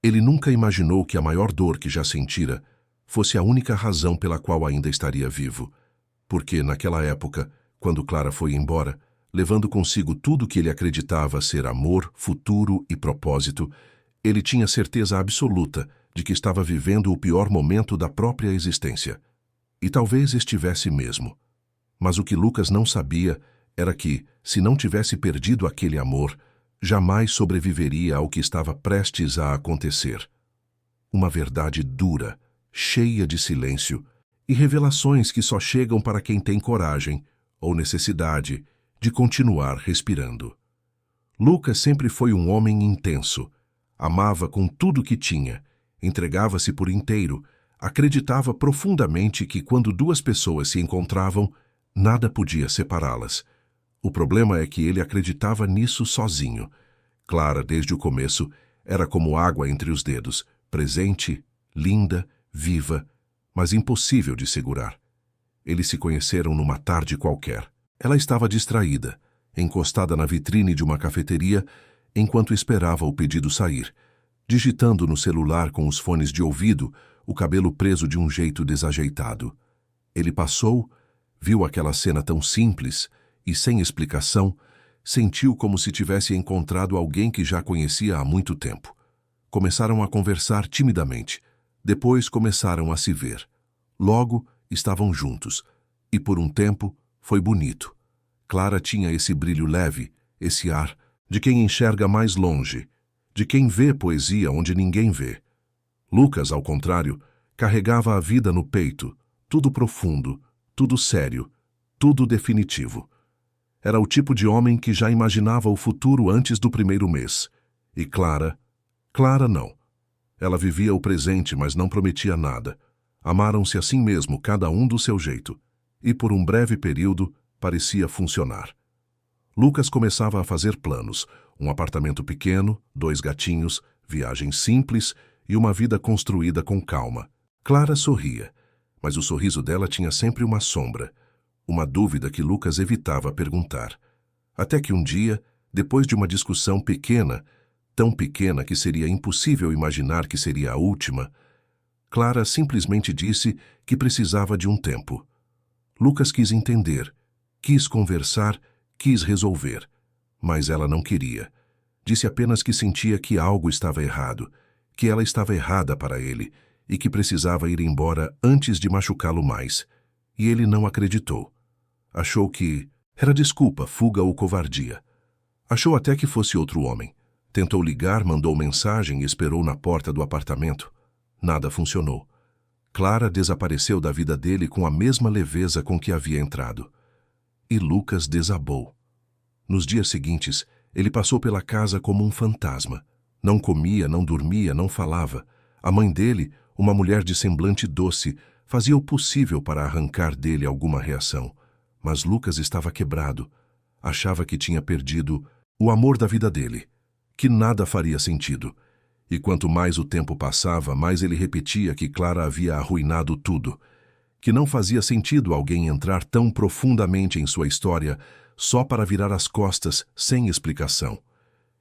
Ele nunca imaginou que a maior dor que já sentira fosse a única razão pela qual ainda estaria vivo. Porque, naquela época, quando Clara foi embora, levando consigo tudo que ele acreditava ser amor, futuro e propósito, ele tinha certeza absoluta de que estava vivendo o pior momento da própria existência. E talvez estivesse mesmo. Mas o que Lucas não sabia era que, se não tivesse perdido aquele amor, jamais sobreviveria ao que estava prestes a acontecer. Uma verdade dura, cheia de silêncio, e revelações que só chegam para quem tem coragem, ou necessidade, de continuar respirando. Lucas sempre foi um homem intenso. Amava com tudo que tinha, entregava-se por inteiro, acreditava profundamente que quando duas pessoas se encontravam, nada podia separá-las. O problema é que ele acreditava nisso sozinho. Clara, desde o começo, era como água entre os dedos, presente, linda, viva, mas impossível de segurar. Eles se conheceram numa tarde qualquer. Ela estava distraída, encostada na vitrine de uma cafeteria, enquanto esperava o pedido sair, digitando no celular com os fones de ouvido, o cabelo preso de um jeito desajeitado. Ele passou, viu aquela cena tão simples e sem explicação, sentiu como se tivesse encontrado alguém que já conhecia há muito tempo. Começaram a conversar timidamente. Depois começaram a se ver. Logo, estavam juntos. E por um tempo, foi bonito. Clara tinha esse brilho leve, esse ar, de quem enxerga mais longe, de quem vê poesia onde ninguém vê. Lucas, ao contrário, carregava a vida no peito, tudo profundo, tudo sério, tudo definitivo. Era o tipo de homem que já imaginava o futuro antes do primeiro mês. E Clara não. Ela vivia o presente, mas não prometia nada. Amaram-se assim mesmo, cada um do seu jeito. E por um breve período, parecia funcionar. Lucas começava a fazer planos. Um apartamento pequeno, 2 gatinhos, viagens simples e uma vida construída com calma. Clara sorria, mas o sorriso dela tinha sempre uma sombra, uma dúvida que Lucas evitava perguntar. Até que um dia, depois de uma discussão pequena, tão pequena que seria impossível imaginar que seria a última, Clara simplesmente disse que precisava de um tempo. Lucas quis entender, quis conversar, quis resolver, mas ela não queria. Disse apenas que sentia que algo estava errado, que ela estava errada para ele e que precisava ir embora antes de machucá-lo mais. E ele não acreditou. Achou que era desculpa, fuga ou covardia. Achou até que fosse outro homem. Tentou ligar, mandou mensagem e esperou na porta do apartamento. Nada funcionou. Clara desapareceu da vida dele com a mesma leveza com que havia entrado. E Lucas desabou. Nos dias seguintes, ele passou pela casa como um fantasma. Não comia, não dormia, não falava. A mãe dele, uma mulher de semblante doce, fazia o possível para arrancar dele alguma reação. Mas Lucas estava quebrado. Achava que tinha perdido o amor da vida dele, que nada faria sentido. E quanto mais o tempo passava, mais ele repetia que Clara havia arruinado tudo, que não fazia sentido alguém entrar tão profundamente em sua história só para virar as costas sem explicação.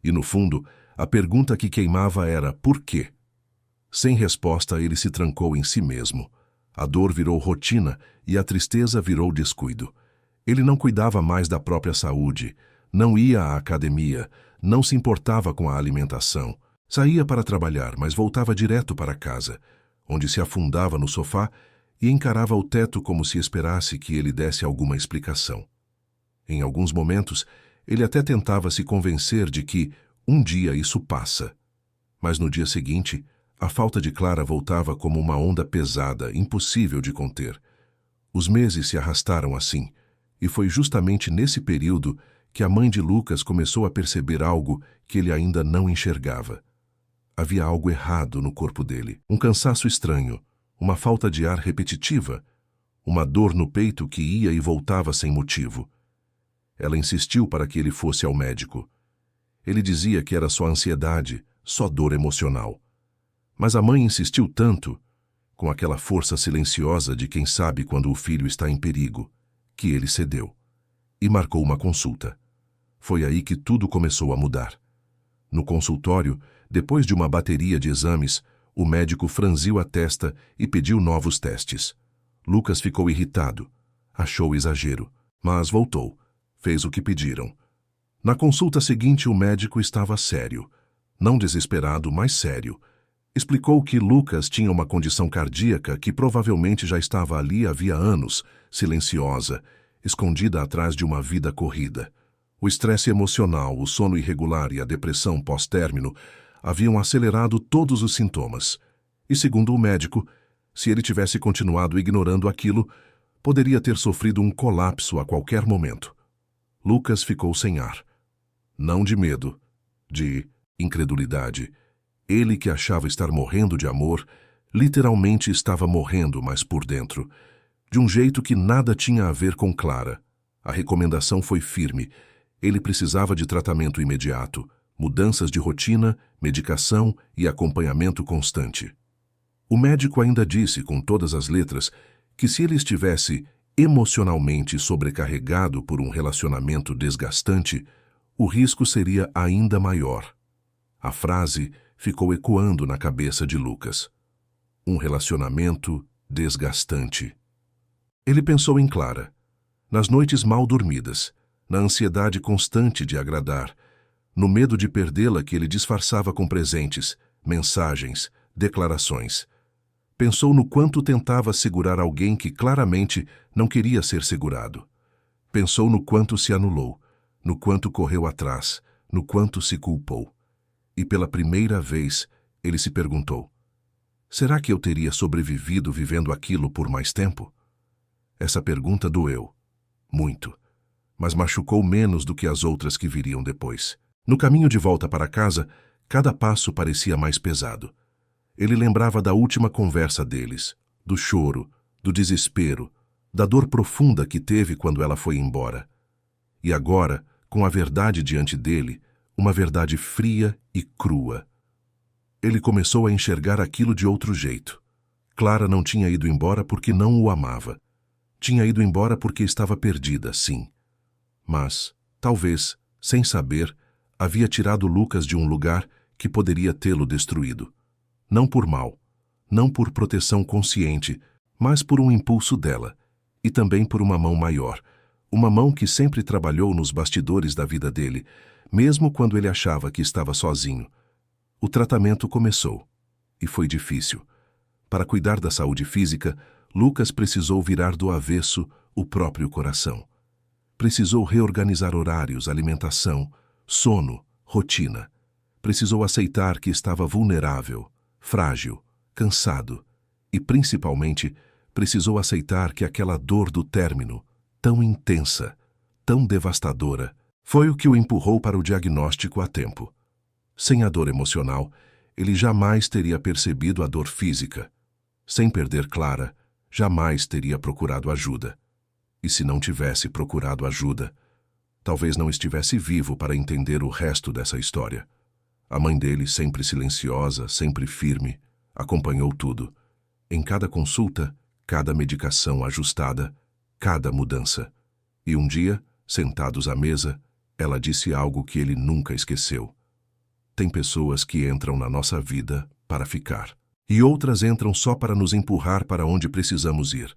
E no fundo, a pergunta que queimava era por quê? Sem resposta, ele se trancou em si mesmo. A dor virou rotina e a tristeza virou descuido. Ele não cuidava mais da própria saúde, não ia à academia, não se importava com a alimentação. Saía para trabalhar, mas voltava direto para casa, onde se afundava no sofá e encarava o teto como se esperasse que ele desse alguma explicação. Em alguns momentos, ele até tentava se convencer de que um dia isso passa. Mas no dia seguinte, a falta de Clara voltava como uma onda pesada, impossível de conter. Os meses se arrastaram assim, e foi justamente nesse período que a mãe de Lucas começou a perceber algo que ele ainda não enxergava. Havia algo errado no corpo dele, um cansaço estranho, uma falta de ar repetitiva, uma dor no peito que ia e voltava sem motivo. Ela insistiu para que ele fosse ao médico. Ele dizia que era só ansiedade, só dor emocional. Mas a mãe insistiu tanto, com aquela força silenciosa de quem sabe quando o filho está em perigo, que ele cedeu e marcou uma consulta. Foi aí que tudo começou a mudar. No consultório, Depois de uma bateria de exames, o médico franziu a testa e pediu novos testes. Lucas ficou irritado. Achou exagero, mas voltou. Fez o que pediram. Na consulta seguinte, o médico estava sério. Não desesperado, mas sério. Explicou que Lucas tinha uma condição cardíaca que provavelmente já estava ali havia anos, silenciosa, escondida atrás de uma vida corrida. O estresse emocional, o sono irregular e a depressão pós-término haviam acelerado todos os sintomas. E, segundo o médico, se ele tivesse continuado ignorando aquilo, poderia ter sofrido um colapso a qualquer momento. Lucas ficou sem ar. Não de medo, de incredulidade. Ele, que achava estar morrendo de amor, literalmente estava morrendo, mas por dentro. De um jeito que nada tinha a ver com Clara. A recomendação foi firme. Ele precisava de tratamento imediato, mudanças de rotina, medicação e acompanhamento constante. O médico ainda disse, com todas as letras, que se ele estivesse emocionalmente sobrecarregado por um relacionamento desgastante, o risco seria ainda maior. A frase ficou ecoando na cabeça de Lucas. Um relacionamento desgastante. Ele pensou em Clara, nas noites mal dormidas, na ansiedade constante de agradar, no medo de perdê-la que ele disfarçava com presentes, mensagens, declarações. Pensou no quanto tentava segurar alguém que claramente não queria ser segurado. Pensou no quanto se anulou, no quanto correu atrás, no quanto se culpou. E pela primeira vez, ele se perguntou: será que eu teria sobrevivido vivendo aquilo por mais tempo? Essa pergunta doeu. Muito. Mas machucou menos do que as outras que viriam depois. No caminho de volta para casa, cada passo parecia mais pesado. Ele lembrava da última conversa deles, do choro, do desespero, da dor profunda que teve quando ela foi embora. E agora, com a verdade diante dele, uma verdade fria e crua. Ele começou a enxergar aquilo de outro jeito. Clara não tinha ido embora porque não o amava. Tinha ido embora porque estava perdida, sim. Mas, talvez, sem saber, havia tirado Lucas de um lugar que poderia tê-lo destruído. Não por mal, não por proteção consciente, mas por um impulso dela, e também por uma mão maior, uma mão que sempre trabalhou nos bastidores da vida dele, mesmo quando ele achava que estava sozinho. O tratamento começou, e foi difícil. Para cuidar da saúde física, Lucas precisou virar do avesso o próprio coração. Precisou reorganizar horários, alimentação, sono, rotina. Precisou aceitar que estava vulnerável, frágil, cansado e, principalmente, precisou aceitar que aquela dor do término, tão intensa, tão devastadora, foi o que o empurrou para o diagnóstico a tempo. Sem a dor emocional, ele jamais teria percebido a dor física. Sem perder Clara, jamais teria procurado ajuda. E se não tivesse procurado ajuda, talvez não estivesse vivo para entender o resto dessa história. A mãe dele, sempre silenciosa, sempre firme, acompanhou tudo. Em cada consulta, cada medicação ajustada, cada mudança. E um dia, sentados à mesa, ela disse algo que ele nunca esqueceu. Tem pessoas que entram na nossa vida para ficar. E outras entram só para nos empurrar para onde precisamos ir.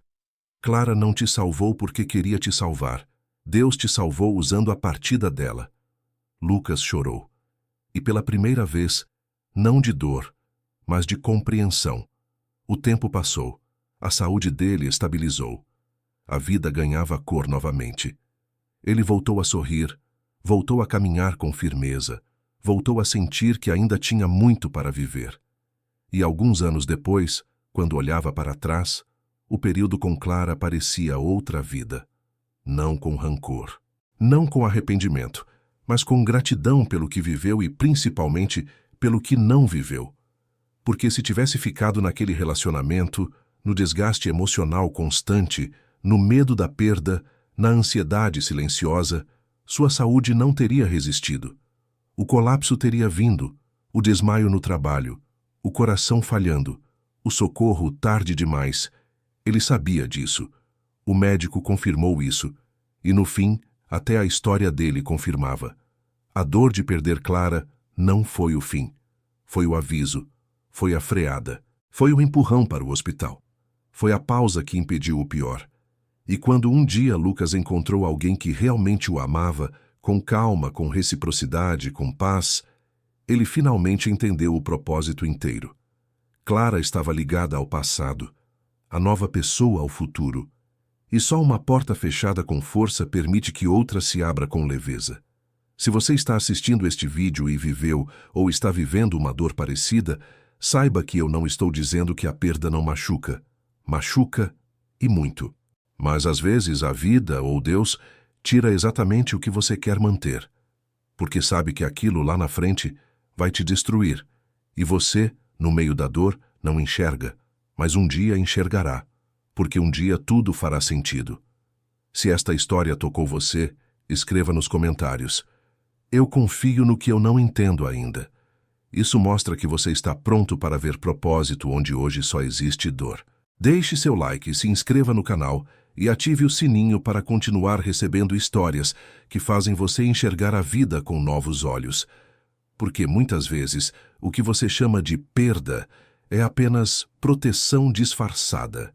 Clara não te salvou porque queria te salvar. Deus te salvou usando a partida dela. Lucas chorou. E pela primeira vez, não de dor, mas de compreensão. O tempo passou. A saúde dele estabilizou. A vida ganhava cor novamente. Ele voltou a sorrir, voltou a caminhar com firmeza, voltou a sentir que ainda tinha muito para viver. E alguns anos depois, quando olhava para trás, o período com Clara parecia outra vida. Não com rancor, não com arrependimento, mas com gratidão pelo que viveu e principalmente pelo que não viveu. Porque se tivesse ficado naquele relacionamento, no desgaste emocional constante, no medo da perda, na ansiedade silenciosa, sua saúde não teria resistido. O colapso teria vindo, o desmaio no trabalho, o coração falhando, o socorro tarde demais. Ele sabia disso. O médico confirmou isso. E no fim, até a história dele confirmava. A dor de perder Clara não foi o fim. Foi o aviso. Foi a freada. Foi o empurrão para o hospital. Foi a pausa que impediu o pior. E quando um dia Lucas encontrou alguém que realmente o amava, com calma, com reciprocidade, com paz, ele finalmente entendeu o propósito inteiro. Clara estava ligada ao passado, a nova pessoa ao futuro, e só uma porta fechada com força permite que outra se abra com leveza. Se você está assistindo este vídeo e viveu ou está vivendo uma dor parecida, saiba que eu não estou dizendo que a perda não machuca. Machuca e muito. Mas às vezes a vida ou Deus tira exatamente o que você quer manter, porque sabe que aquilo lá na frente vai te destruir, e você, no meio da dor, não enxerga, mas um dia enxergará, porque um dia tudo fará sentido. Se esta história tocou você, escreva nos comentários. Eu confio no que eu não entendo ainda. Isso mostra que você está pronto para ver propósito onde hoje só existe dor. Deixe seu like, se inscreva no canal e ative o sininho para continuar recebendo histórias que fazem você enxergar a vida com novos olhos. Porque muitas vezes o que você chama de perda é apenas proteção disfarçada.